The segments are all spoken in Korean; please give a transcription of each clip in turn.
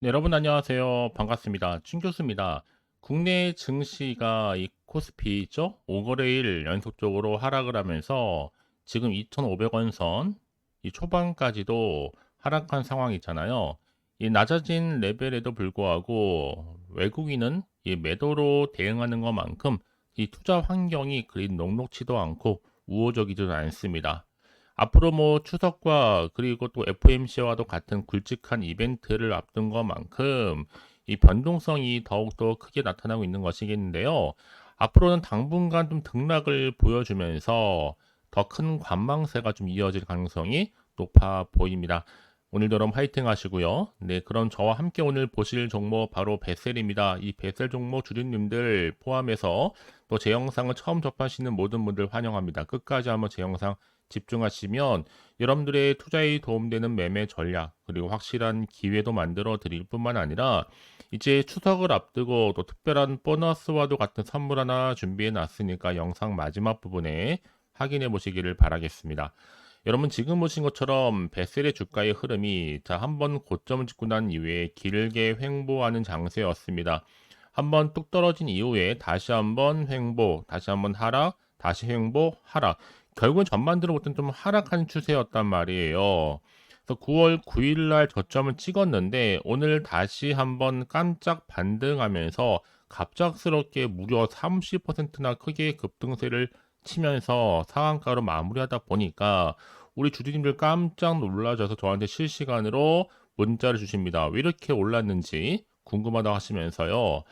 네, 여러분 안녕하세요. 반갑습니다. 춘 교수입니다. 국내 증시가 이 코스피 있죠? 5거래일 연속적으로 하락을 하면서 지금 2,500원 선, 이 초반까지도 하락한 상황이잖아요. 이 낮아진 레벨에도 불구하고 외국인은 이 매도로 대응하는 것만큼 이 투자 환경이 그리 녹록지도 않고 우호적이지도 않습니다. 앞으로 뭐 추석과 그리고 또 FOMC와도 같은 굵직한 이벤트를 앞둔 것만큼 이 변동성이 더욱더 크게 나타나고 있는 것이겠는데요. 앞으로는 당분간 좀 등락을 보여주면서 더 큰 관망세가 좀 이어질 가능성이 높아 보입니다. 오늘도 여러분 화이팅 하시고요. 네, 그럼 저와 함께 오늘 보실 종목 바로 베셀입니다. 이 베셀 종목 주주님들 포함해서 또 제 영상을 처음 접하시는 모든 분들 환영합니다. 끝까지 한번 제 영상 집중하시면 여러분들의 투자에 도움되는 매매 전략 그리고 확실한 기회도 만들어 드릴 뿐만 아니라 이제 추석을 앞두고 또 특별한 보너스와도 같은 선물 하나 준비해 놨으니까 영상 마지막 부분에 확인해 보시기를 바라겠습니다. 여러분 지금 보신 것처럼 베셀의 주가의 흐름이 한번 고점을 찍고 난 이후에 길게 횡보하는 장세였습니다. 한번 뚝 떨어진 이후에 다시 한번 횡보, 다시 한번 하락, 다시 횡보, 하락. 결국은 전반적으로 보통 좀 하락한 추세였단 말이에요. 그래서 9월 9일 날 저점을 찍었는데 오늘 다시 한번 깜짝 반등하면서 갑작스럽게 무려 30%나 크게 급등세를 치면서 상한가로 마무리하다 보니까 우리 주주님들 깜짝 놀라셔서 저한테 실시간으로 문자를 주십니다. 왜 이렇게 올랐는지 궁금하다고 하시면서요.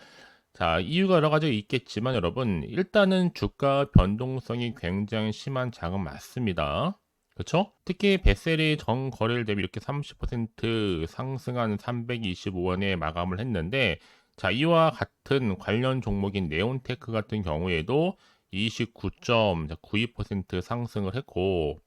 자, 이유가 여러 가지 있겠지만 여러분, 일단은 주가 변동성이 굉장히 심한 장은 맞습니다. 그렇죠? 특히 베셀이 전 거래일 대비 이렇게 30% 상승한 325원에 마감을 했는데, 자, 이와 같은 관련 종목인 네온테크 같은 경우에도 29.92% 상승을 했고,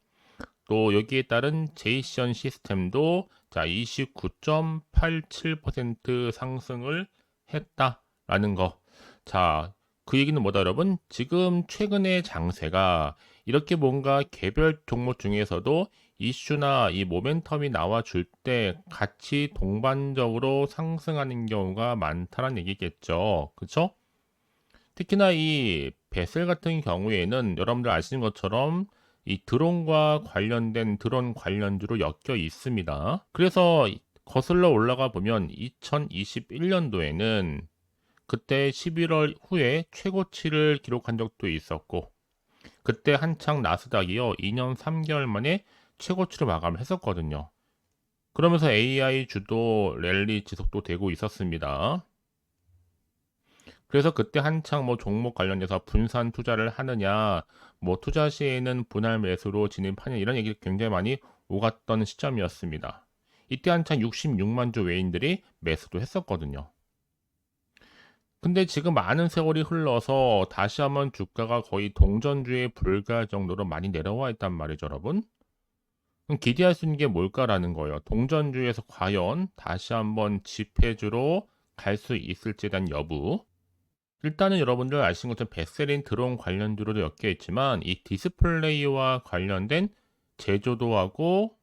또 여기에 따른 제이션 시스템도 자 29.87% 상승을 했다라는 거. 자, 그 얘기는 뭐다 여러분? 지금 최근의 장세가 이렇게 뭔가 개별 종목 중에서도 이슈나 이 모멘텀이 나와줄 때 같이 동반적으로 상승하는 경우가 많다는 얘기겠죠. 그쵸? 특히나 이 베셀 같은 경우에는 여러분들 아시는 것처럼 이 드론과 관련된 드론 관련주로 엮여 있습니다. 그래서 거슬러 올라가 보면 2021년도에는 그때 11월 후에 최고치를 기록한 적도 있었고 그때 한창 나스닥이요 2년 3개월 만에 최고치로 마감을 했었거든요. 그러면서 AI 주도 랠리 지속도 되고 있었습니다. 그래서 그때 한창 뭐 종목 관련해서 분산 투자를 하느냐, 뭐 투자 시에는 분할 매수로 진입하냐 이런 얘기 굉장히 많이 오갔던 시점이었습니다. 이때 한창 66만 주 외인들이 매수도 했었거든요. 근데 지금 많은 세월이 흘러서 다시 한번 주가가 거의 동전주에 불과할 정도로 많이 내려와 있단 말이죠, 여러분. 그럼 기대할 수 있는 게 뭘까라는 거예요. 동전주에서 과연 다시 한번 지폐주로 갈 수 있을지에 대한 여부. 일단은 여러분들 아시는 것처럼 베셀인 드론 관련주로도 엮여 있지만 이 디스플레이와 관련된 제조도하고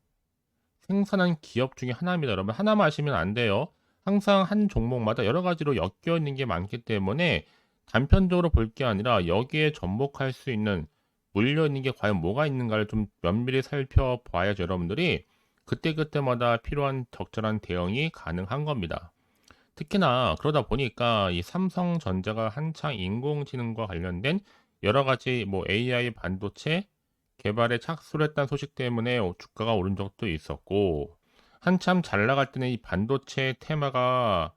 생산한 기업 중에 하나입니다. 여러분 하나만 아시면 안 돼요. 항상 한 종목마다 여러 가지로 엮여 있는 게 많기 때문에 단편적으로 볼 게 아니라 여기에 접목할 수 있는 물려 있는 게 과연 뭐가 있는가를 좀 면밀히 살펴봐야죠. 여러분들이 그때그때마다 필요한 적절한 대응이 가능한 겁니다. 특히나 그러다 보니까 이 삼성전자가 한창 인공지능과 관련된 여러 가지 뭐 AI 반도체 개발에 착수를 했다는 소식 때문에 주가가 오른 적도 있었고 한참 잘 나갈 때는 이 반도체 테마가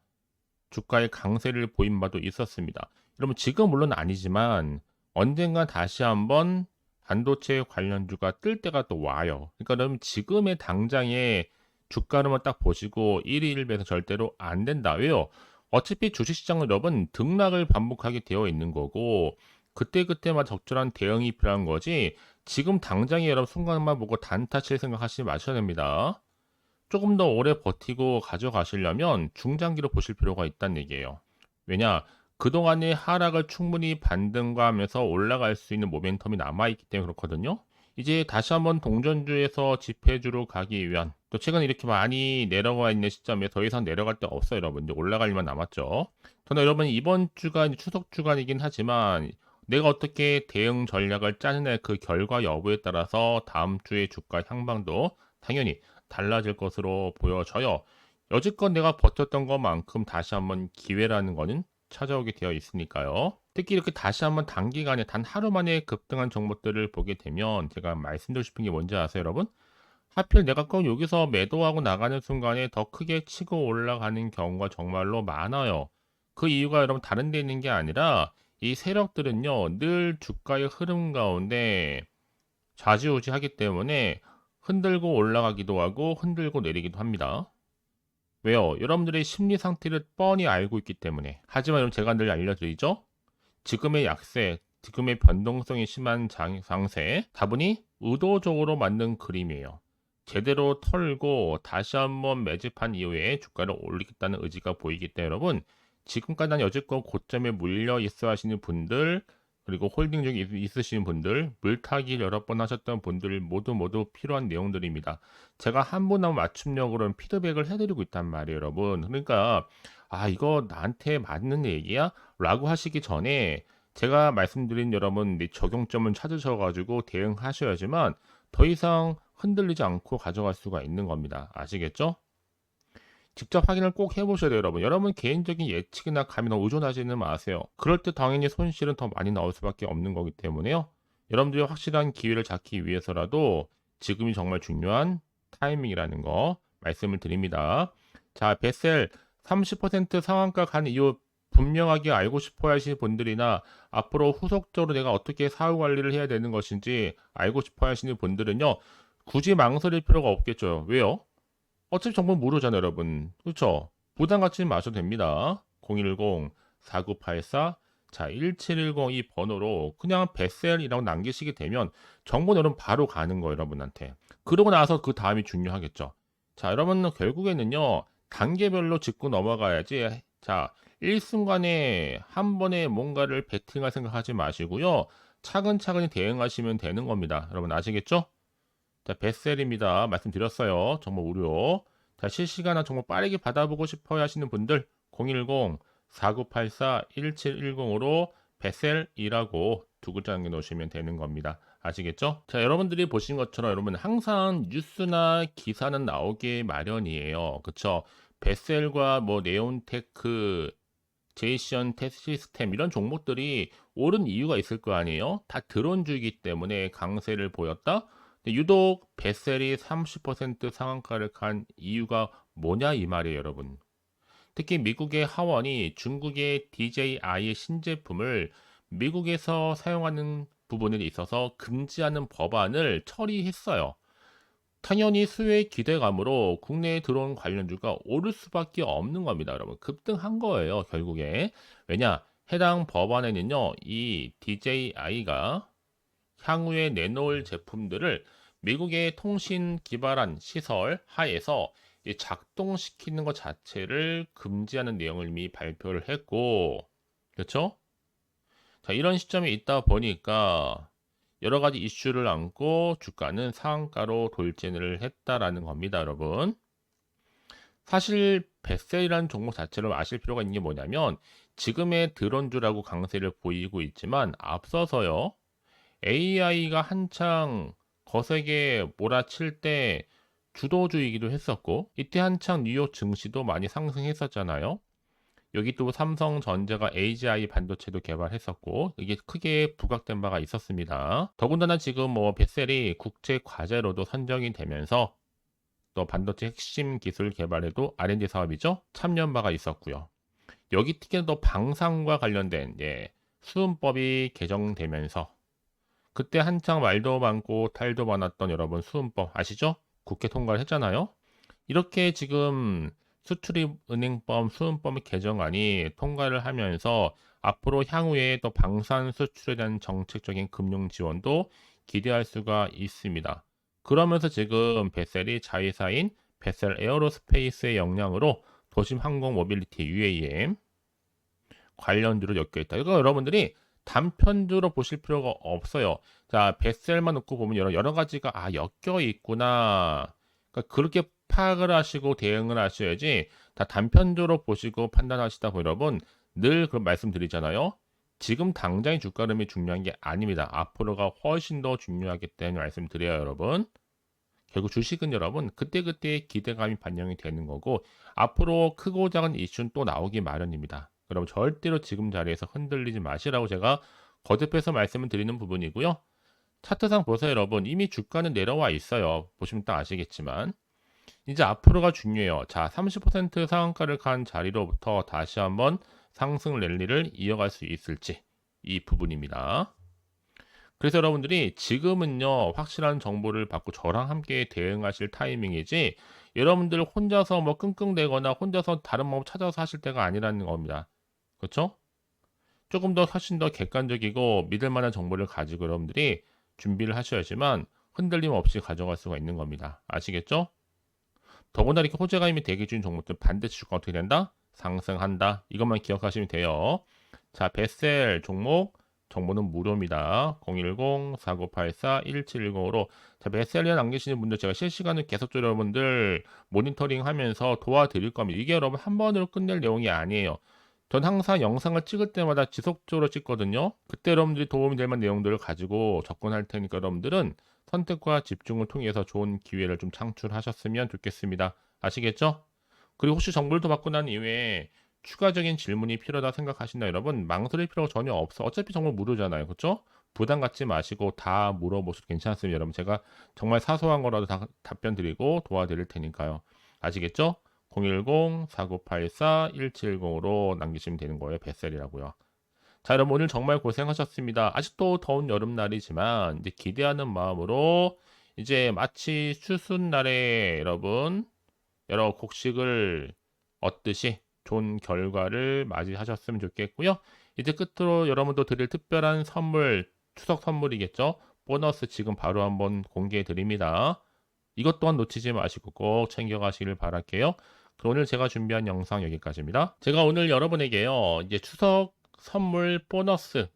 주가의 강세를 보인 바도 있었습니다. 여러분 지금 물론 아니지만 언젠가 다시 한번 반도체 관련주가 뜰 때가 또 와요. 그러니까 여러분 지금의 당장에 주가로만 딱 보시고 1위 1배에서 절대로 안 된다. 왜요? 어차피 주식시장은 여러분 등락을 반복하게 되어 있는 거고 그때그때마다 적절한 대응이 필요한 거지 지금 당장에 여러분 순간만 보고 단타 칠 생각하시지 마셔야 됩니다. 조금 더 오래 버티고 가져가시려면 중장기로 보실 필요가 있다는 얘기예요. 왜냐? 그동안의 하락을 충분히 반등과하면서 올라갈 수 있는 모멘텀이 남아있기 때문에 그렇거든요. 이제 다시 한번 동전주에서 지폐주로 가기 위한 또 최근에 이렇게 많이 내려가 있는 시점에 더 이상 내려갈 데가 없어요, 여러분. 이제 올라갈 일만 남았죠. 저는 여러분 이번 주가 이제 추석 주간이긴 하지만 내가 어떻게 대응 전략을 짜느냐의 그 결과 여부에 따라서 다음 주의 주가 향방도 당연히 달라질 것으로 보여져요. 여지껏 내가 버텼던 것만큼 다시 한번 기회라는 거는 찾아오게 되어 있으니까요. 특히 이렇게 다시 한번 단기간에 단 하루 만에 급등한 종목들을 보게 되면 제가 말씀드리고 싶은 게 뭔지 아세요, 여러분? 하필 내가 꼭 여기서 매도하고 나가는 순간에 더 크게 치고 올라가는 경우가 정말로 많아요. 그 이유가 여러분 다른 데 있는 게 아니라 이 세력들은요, 늘 주가의 흐름 가운데 좌지우지하기 때문에 흔들고 올라가기도 하고 흔들고 내리기도 합니다. 왜요? 여러분들의 심리 상태를 뻔히 알고 있기 때문에. 하지만 여러분 제가 늘 알려드리죠? 지금의 약세, 지금의 변동성이 심한 장세, 다분히 의도적으로 만든 그림이에요. 제대로 털고 다시 한번 매집한 이후에 주가를 올리겠다는 의지가 보이기 때문에 여러분, 지금까지 난 여지껏 고점에 물려 있어 하시는 분들, 그리고 홀딩 중에 있으신 분들, 물타기 여러 번 하셨던 분들 모두 필요한 내용들입니다. 제가 한 분 한 맞춤형으로 피드백을 해드리고 있단 말이에요, 여러분. 그러니까 아 이거 나한테 맞는 얘기야? 라고 하시기 전에 제가 말씀드린 여러분 적용점을 찾으셔가지고 대응하셔야지만 더 이상 흔들리지 않고 가져갈 수가 있는 겁니다. 아시겠죠? 직접 확인을 꼭 해보셔야 돼요, 여러분. 여러분 개인적인 예측이나 감이 너무 의존하지는 마세요. 그럴 때 당연히 손실은 더 많이 나올 수밖에 없는 거기 때문에요. 여러분들이 확실한 기회를 잡기 위해서라도 지금이 정말 중요한 타이밍이라는 거 말씀을 드립니다. 자, 베셀 30% 상한가 간 이유 분명하게 알고 싶어 하시는 분들이나 앞으로 후속적으로 내가 어떻게 사후 관리를 해야 되는 것인지 알고 싶어 하시는 분들은요. 굳이 망설일 필요가 없겠죠. 왜요? 어차피 정보 모르잖아요, 여러분. 그렇죠? 부담 갖지 마셔도 됩니다. 010-4984 자, 1710 이 번호로 그냥 베셀이라고 남기시게 되면 정보는 여러분 바로 가는 거예요, 여러분한테. 그러고 나서 그 다음이 중요하겠죠. 자, 여러분 결국에는요. 단계별로 짚고 넘어가야지. 자, 일순간에 한 번에 뭔가를 베팅할 생각하지 마시고요. 차근차근히 대응하시면 되는 겁니다. 여러분 아시겠죠? 자, 베셀입니다. 말씀드렸어요. 정보 무료. 자, 실시간으로 정보 빠르게 받아보고 싶어 하시는 분들 010-4984-1710으로 베셀이라고 두 글자 남겨 놓으시면 되는 겁니다. 아시겠죠? 자, 여러분들이 보신 것처럼 여러분 항상 뉴스나 기사는 나오기 마련이에요. 그쵸? 베셀과 뭐 네온테크, 제이션 테스트 시스템 이런 종목들이 오른 이유가 있을 거 아니에요? 다 드론주이기 때문에 강세를 보였다? 유독 베셀이 30% 상한가를 간 이유가 뭐냐 이 말이에요, 여러분. 특히 미국의 하원이 중국의 DJI의 신제품을 미국에서 사용하는 부분에 있어서 금지하는 법안을 처리했어요. 당연히 수요의 기대감으로 국내에 들어온 관련주가 오를 수밖에 없는 겁니다, 여러분. 급등한 거예요, 결국에. 왜냐? 해당 법안에는요, 이 DJI가 향후에 내놓을 제품들을 미국의 통신 기반한 시설 하에서 작동시키는 것 자체를 금지하는 내용을 이미 발표를 했고, 그렇죠? 자, 이런 시점에 있다 보니까 여러 가지 이슈를 안고 주가는 상한가로 돌진을 했다라는 겁니다, 여러분. 사실 베셀이라는 종목 자체를 아실 필요가 있는 게 뭐냐면 지금의 드론주라고 강세를 보이고 있지만 앞서서요. AI가 한창 거세게 몰아칠 때 주도주이기도 했었고 이때 한창 뉴욕 증시도 많이 상승했었잖아요. 여기 또 삼성전자가 AGI 반도체도 개발했었고 이게 크게 부각된 바가 있었습니다. 더군다나 지금 뭐 베셀이 국제 과제로도 선정이 되면서 또 반도체 핵심 기술 개발에도 R&D 사업이죠. 참여한 바가 있었고요. 여기 특히 또 방산과 관련된 수음법이 개정되면서 그때 한창 말도 많고 탈도 많았던 여러분 수음법 아시죠? 국회 통과를 했잖아요. 이렇게 지금 수출입은행법 수음법 개정안이 통과를 하면서 앞으로 향후에 또 방산 수출에 대한 정책적인 금융 지원도 기대할 수가 있습니다. 그러면서 지금 베셀이 자회사인 베셀 에어로스페이스의 역량으로 도심 항공 모빌리티 UAM 관련주로 엮여 있다. 이거 여러분들이 단편주로 보실 필요가 없어요. 자, 베셀만 놓고 보면 여러 가지가 엮여 있구나. 그러니까 그렇게 파악을 하시고 대응을 하셔야지 다 단편적으로 보시고 판단하시다 보면 여러분 늘 그런 말씀드리잖아요. 지금 당장의 주가 흐름이 중요한 게 아닙니다. 앞으로가 훨씬 더 중요하기 때문에 말씀드려요, 여러분. 결국 주식은 여러분 그때그때 기대감이 반영이 되는 거고 앞으로 크고 작은 이슈는 또 나오기 마련입니다. 여러분 절대로 지금 자리에서 흔들리지 마시라고 제가 거듭해서 말씀을 드리는 부분이고요. 차트상 보세요, 여러분. 이미 주가는 내려와 있어요. 보시면 딱 아시겠지만 이제 앞으로가 중요해요. 자, 30% 상한가를 간 자리로부터 다시 한번 상승 랠리를 이어갈 수 있을지 이 부분입니다. 그래서 여러분들이 지금은요 확실한 정보를 받고 저랑 함께 대응하실 타이밍이지 여러분들 혼자서 뭐 끙끙대거나 혼자서 다른 방법 찾아서 하실 때가 아니라는 겁니다. 그렇죠? 조금 더 훨씬 더 객관적이고 믿을 만한 정보를 가지고 여러분들이 준비를 하셔야지만 흔들림 없이 가져갈 수가 있는 겁니다. 아시겠죠? 더군다나 이렇게 호재가 이미 대기 중인 종목들 반드시 주가 어떻게 된다? 상승한다. 이것만 기억하시면 돼요. 자, 베셀 종목 정보는 무료입니다. 010-4984-1710으로 자, 베셀리아 남기시는 분들 제가 실시간으로 계속적으로 여러분들 모니터링 하면서 도와드릴 겁니다. 이게 여러분 한 번으로 끝낼 내용이 아니에요. 전 항상 영상을 찍을 때마다 지속적으로 찍거든요. 그때 여러분들이 도움이 될 만한 내용들을 가지고 접근할 테니까 여러분들은 선택과 집중을 통해서 좋은 기회를 좀 창출하셨으면 좋겠습니다. 아시겠죠? 그리고 혹시 정보를 더 받고 난 이후에 추가적인 질문이 필요하다 생각하신다 여러분 망설일 필요가 전혀 없어. 어차피 정보 무료잖아요. 그렇죠? 부담 갖지 마시고 다 물어보셔도 괜찮습니다. 여러분 제가 정말 사소한 거라도 다 답변 드리고 도와드릴 테니까요. 아시겠죠? 010-4984-1710으로 남기시면 되는 거예요. 뱃셀이라고요. 자, 여러분 오늘 정말 고생하셨습니다. 아직도 더운 여름날이지만 이제 기대하는 마음으로 이제 마치 추수날에 여러분 여러 곡식을 얻듯이 좋은 결과를 맞이하셨으면 좋겠고요. 이제 끝으로 여러분도 드릴 특별한 선물, 추석 선물이겠죠. 보너스 지금 바로 한번 공개해 드립니다. 이것 또한 놓치지 마시고 꼭 챙겨가시길 바랄게요. 그럼 오늘 제가 준비한 영상 여기까지입니다. 제가 오늘 여러분에게요, 이제 추석 선물 보너스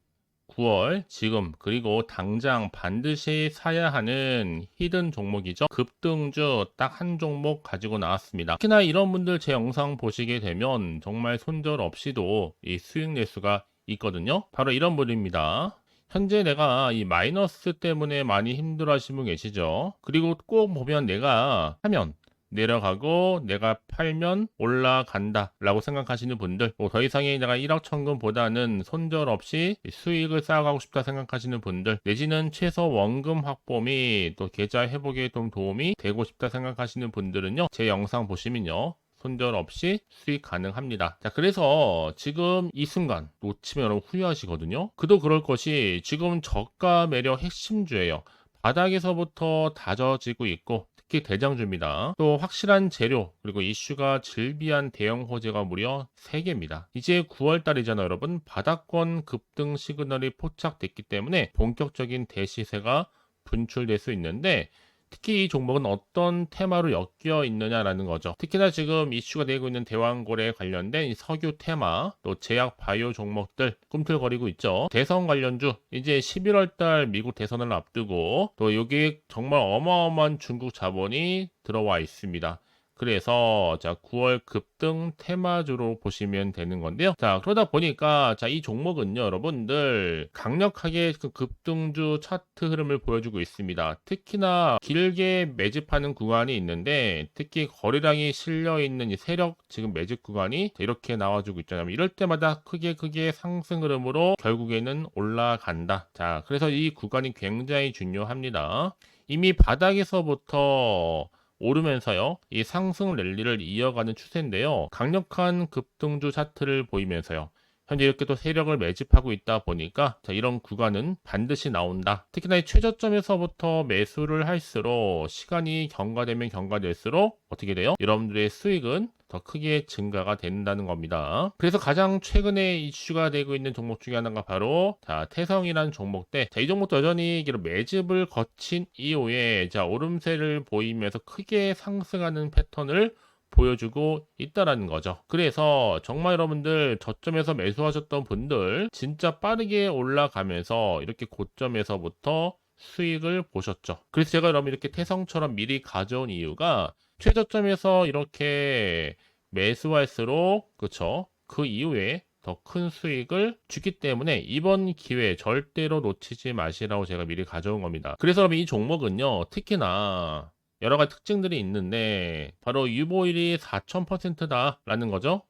9월 지금 그리고 당장 반드시 사야 하는 히든 종목이죠. 급등주 딱 한 종목 가지고 나왔습니다. 특히나 이런 분들 제 영상 보시게 되면 정말 손절 없이도 이 수익 낼 수가 있거든요. 바로 이런 분입니다. 현재 내가 이 마이너스 때문에 많이 힘들어 하시는 분 계시죠. 그리고 꼭 보면 내가 하면 내려가고 내가 팔면 올라간다 라고 생각하시는 분들 뭐더 이상의 내가 1억 천금보다는 손절 없이 수익을 쌓아가고 싶다 생각하시는 분들 내지는 최소 원금 확보 및 또 계좌 회복에 좀 도움이 되고 싶다 생각하시는 분들은요 제 영상 보시면요 손절 없이 수익 가능합니다. 자, 그래서 지금 이 순간 놓치면 여러분 후회하시거든요. 그도 그럴 것이 지금 저가 매력 핵심주예요. 바닥에서부터 다져지고 있고 특히 대장주입니다. 또 확실한 재료 그리고 이슈가 질비한 대형 호재가 무려 3개입니다. 이제 9월달이잖아요 여러분. 바닥권 급등 시그널이 포착됐기 때문에 본격적인 대시세가 분출될 수 있는데 특히 이 종목은 어떤 테마로 엮여 있느냐라는 거죠. 특히나 지금 이슈가 되고 있는 대왕고래 관련된 이 석유 테마, 또 제약 바이오 종목들 꿈틀거리고 있죠. 대선 관련주, 이제 11월 달 미국 대선을 앞두고 또 여기 정말 어마어마한 중국 자본이 들어와 있습니다. 그래서 자 9월 급등 테마주로 보시면 되는 건데요. 자 그러다 보니까 자 이 종목은요 여러분들 강력하게 그 급등주 차트 흐름을 보여주고 있습니다. 특히나 길게 매집하는 구간이 있는데 특히 거래량이 실려 있는 이 세력 지금 매집 구간이 이렇게 나와주고 있잖아요. 이럴 때마다 크게 상승 흐름으로 결국에는 올라간다. 자 그래서 이 구간이 굉장히 중요합니다. 이미 바닥에서부터 오르면서요. 이 상승 랠리를 이어가는 추세인데요. 강력한 급등주 차트를 보이면서요. 현재 이렇게 또 세력을 매집하고 있다 보니까 자, 이런 구간은 반드시 나온다. 특히나 이 최저점에서부터 매수를 할수록 시간이 경과되면 경과될수록 어떻게 돼요? 여러분들의 수익은 더 크게 증가가 된다는 겁니다. 그래서 가장 최근에 이슈가 되고 있는 종목 중에 하나가 바로 자, 태성이라는 종목대. 자, 이 종목도 여전히 매집을 거친 이후에 자, 오름세를 보이면서 크게 상승하는 패턴을 보여주고 있다라는 거죠. 그래서 정말 여러분들 저점에서 매수하셨던 분들 진짜 빠르게 올라가면서 이렇게 고점에서부터 수익을 보셨죠. 그래서 제가 여러분 이렇게 태성처럼 미리 가져온 이유가 최저점에서 이렇게 매수할수록 그쵸? 그 이후에 더 큰 수익을 주기 때문에 이번 기회 절대로 놓치지 마시라고 제가 미리 가져온 겁니다. 그래서 여러분 이 종목은요, 특히나 여러 가지 특징들이 있는데 바로 유보율이 4000%다라는 거죠.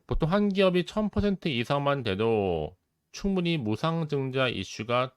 보통 한 기업이 1000% 이상만 돼도 충분히 무상증자 이슈가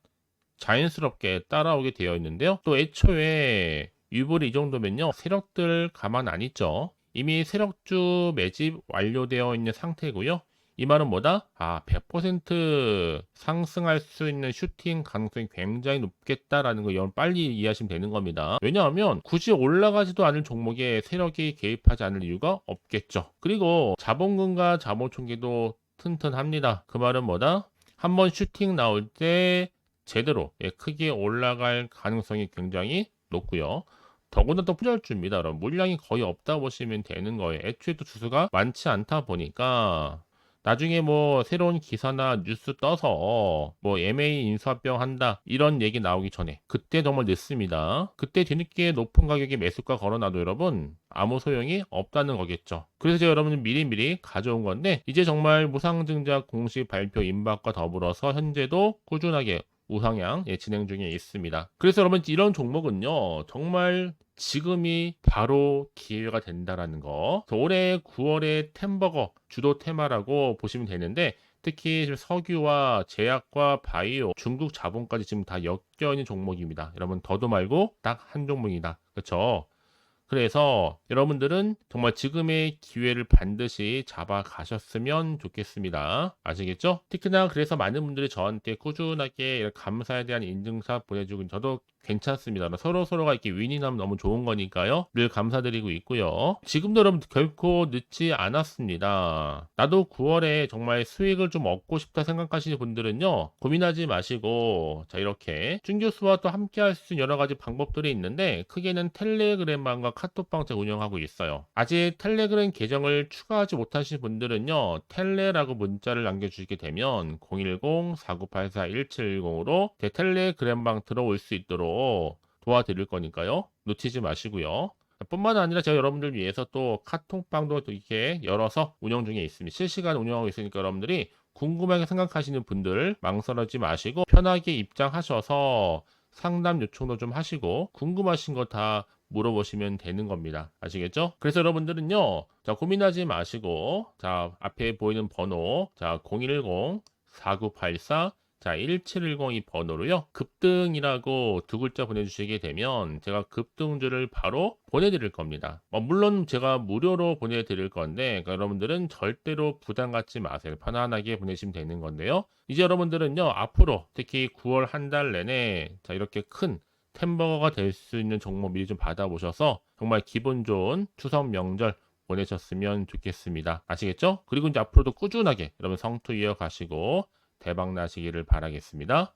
자연스럽게 따라오게 되어 있는데요. 또 애초에 유보율 이 정도면요, 세력들 가만 안 있죠. 이미 세력주 매집 완료되어 있는 상태고요. 이 말은 뭐다? 100% 상승할 수 있는 슈팅 가능성이 굉장히 높겠다라는 거 여러분 빨리 이해하시면 되는 겁니다. 왜냐하면 굳이 올라가지도 않을 종목에 세력이 개입하지 않을 이유가 없겠죠. 그리고 자본금과 자본총계도 튼튼합니다. 그 말은 뭐다? 한번 슈팅 나올 때 제대로 크게 올라갈 가능성이 굉장히 높고요. 더구나 또 푸절주입니다. 여러분 물량이 거의 없다 보시면 되는 거예요. 애초에 또 주수가 많지 않다 보니까 나중에 뭐 새로운 기사나 뉴스 떠서 뭐 MA 인수합병 한다 이런 얘기 나오기 전에 그때 정말 늦습니다. 그때 뒤늦게 높은 가격에 매수가 걸어놔도 여러분 아무 소용이 없다는 거겠죠. 그래서 제가 여러분들 미리미리 가져온 건데 이제 정말 무상증자 공식 발표 임박과 더불어서 현재도 꾸준하게 우상향 진행 중에 있습니다. 그래서 여러분 이런 종목은요 정말 지금이 바로 기회가 된다라는 거. 올해 9월에 템버거 주도 테마라고 보시면 되는데 특히 지금 석유와 제약과 바이오, 중국 자본까지 지금 다 엮여 있는 종목입니다. 여러분 더도 말고 딱 한 종목이다. 그렇죠? 그래서 여러분들은 정말 지금의 기회를 반드시 잡아 가셨으면 좋겠습니다. 아시겠죠? 특히나 그래서 많은 분들이 저한테 꾸준하게 감사에 대한 인증샷 보내주고 저도 괜찮습니다. 서로가 이렇게 윈이 나면 너무 좋은 거니까요. 늘 감사드리고 있고요. 지금도 여러분 결코 늦지 않았습니다. 나도 9월에 정말 수익을 좀 얻고 싶다 생각하시는 분들은요. 고민하지 마시고 자 이렇게 쭝교수와 또 함께 할 수 있는 여러 가지 방법들이 있는데 크게는 텔레그램방과 카톡방 제가 운영하고 있어요. 아직 텔레그램 계정을 추가하지 못하신 분들은요. 텔레라고 문자를 남겨주시게 되면 010-4984-1710으로 제 텔레그램방 들어올 수 있도록 도와드릴 거니까요. 놓치지 마시고요. 뿐만 아니라 제가 여러분들 위해서 또 카톡방도 또 이렇게 열어서 운영 중에 있습니다. 실시간 운영하고 있으니까 여러분들이 궁금하게 생각하시는 분들 망설이지 마시고 편하게 입장하셔서 상담 요청도 좀 하시고 궁금하신 거 다 물어보시면 되는 겁니다. 아시겠죠? 그래서 여러분들은요. 자, 고민하지 마시고 자, 앞에 보이는 번호 자, 010-4984 자, 1710이 번호로요. 급등이라고 두 글자 보내주시게 되면 제가 급등주를 바로 보내드릴 겁니다. 물론 제가 무료로 보내드릴 건데 그러니까 여러분들은 절대로 부담 갖지 마세요. 편안하게 보내시면 되는 건데요. 이제 여러분들은요. 앞으로 특히 9월 한 달 내내 자 이렇게 큰 템버거가 될 수 있는 종목 미리 좀 받아보셔서 정말 기분 좋은 추석 명절 보내셨으면 좋겠습니다. 아시겠죠? 그리고 이제 앞으로도 꾸준하게 여러분 성투 이어가시고 대박 나시기를 바라겠습니다.